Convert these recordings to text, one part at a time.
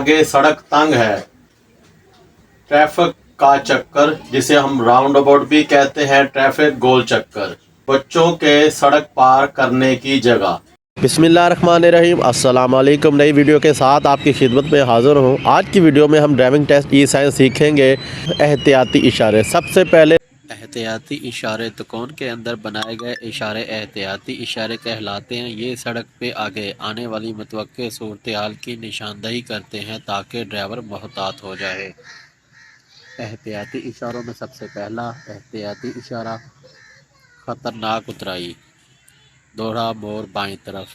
आगे सड़क तंग है, ट्रैफिक का चक्कर जिसे हम राउंड अबाउट भी कहते हैं, ट्रैफिक गोल चक्कर, बच्चों के सड़क पार करने की जगह। बिस्मिल्लाहिर्रहमानिर्रहीम, अस्सलाम वालेकुम। नई वीडियो के साथ आपकी खिदमत में हाज़िर हूँ। आज की वीडियो में हम ड्राइविंग टेस्ट ई साइंस सीखेंगे। एहतियाती इशारे। सबसे पहले एहतियाती इशारे तकोन के अंदर बनाए गए इशारे एहतियाती इशारे कहलाते हैं। ये सड़क पे आगे आने वाली मुतवक्के सूरत-ए-हाल की निशानदही करते हैं ताकि ड्राइवर मोहतात हो जाए। एहतियाती इशारों में सबसे पहला एहतियाती इशारा ख़तरनाक उतराई। दोहरा मोड़ बाईं तरफ,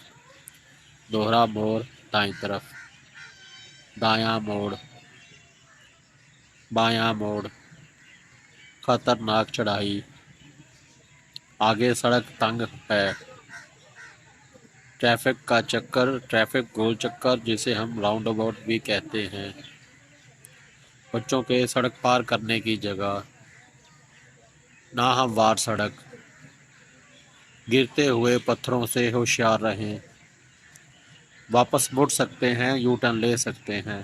दोहरा मोड़ दाईं तरफ, दायां मोड़, बायां मोड़, खतरनाक चढ़ाई, आगे सड़क तंग है, ट्रैफिक का चक्कर, ट्रैफिक गोल चक्कर जिसे हम राउंड अबाउट भी कहते हैं, बच्चों के सड़क पार करने की जगह, नाहमवार सड़क, गिरते हुए पत्थरों से होशियार रहें, वापस मुड़ सकते हैं, यू टर्न ले सकते हैं,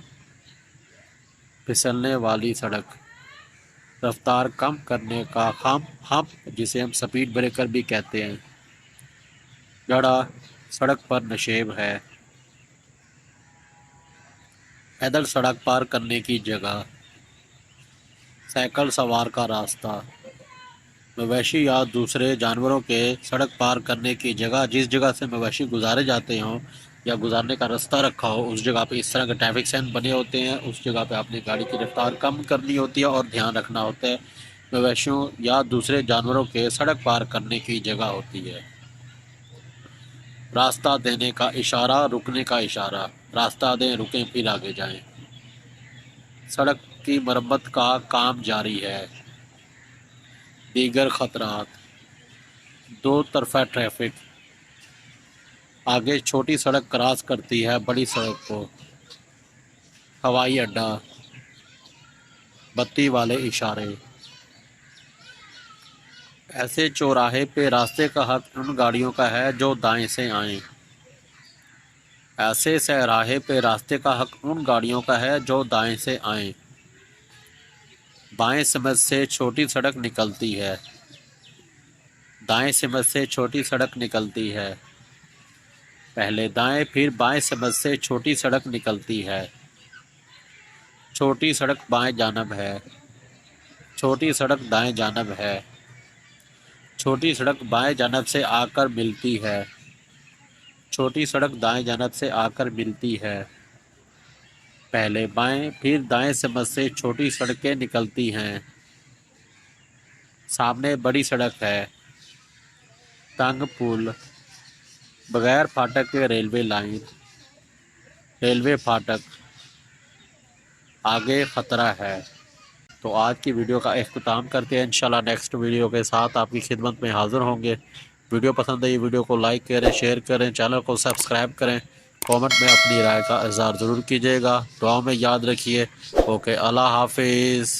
फिसलने वाली सड़क, रफ्तार कम करने का हम्प जिसे हम स्पीड ब्रेकर भी कहते हैं, गड़ा सड़क पर नशेब है, पैदल सड़क पार करने की जगह, साइकिल सवार का रास्ता, मवेशी या दूसरे जानवरों के सड़क पार करने की जगह, जिस जगह से मवेशी गुजारे जाते हों या गुजारने का रास्ता रखा हो उस जगह पे इस तरह के ट्रैफिक साइन बने होते हैं। उस जगह पे अपनी गाड़ी की रफ्तार कम करनी होती है और ध्यान रखना होता है। मवेशियों या दूसरे जानवरों के सड़क पार करने की जगह होती है। रास्ता देने का इशारा, रुकने का इशारा, रास्ता दें, रुकें, फिर आगे जाएं। सड़क की मरम्मत का काम जारी है। दीगर खतरात, दो तरफा ट्रैफिक, आगे छोटी सड़क क्रॉस करती है बड़ी सड़क को, हवाई अड्डा, बत्ती वाले इशारे, ऐसे चौराहे पे रास्ते का हक उन गाड़ियों का है जो दाएं से आएं। ऐसे चौराहे पे रास्ते का हक उन गाड़ियों का है जो दाएं से आएं। बाएं समझ से छोटी सड़क निकलती है, दाएं समझ से छोटी सड़क निकलती है, पहले दाएं फिर बाएं समझ से छोटी सड़क निकलती है। छोटी सड़क बाएं जानब है, छोटी सड़क दाएं जानब है, छोटी सड़क बाएं जानब से आकर मिलती है, छोटी सड़क दाएं जानब से आकर मिलती है, पहले बाएं फिर दाएं समझ से छोटी सड़कें निकलती हैं। सामने बड़ी सड़क है, तंग पुल, बगैर फाटक के रेलवे लाइन, रेलवे फाटक, आगे ख़तरा है। तो आज की वीडियो का इख्तिताम करते हैं। इंशाल्लाह नेक्स्ट वीडियो के साथ आपकी खिदमत में हाज़िर होंगे। वीडियो पसंद आई वीडियो को लाइक करें, शेयर करें, चैनल को सब्सक्राइब करें, कमेंट में अपनी राय का इज़हार ज़रूर कीजिएगा। दुआओं में याद रखिए। ओके, अल्लाह हाफिज़।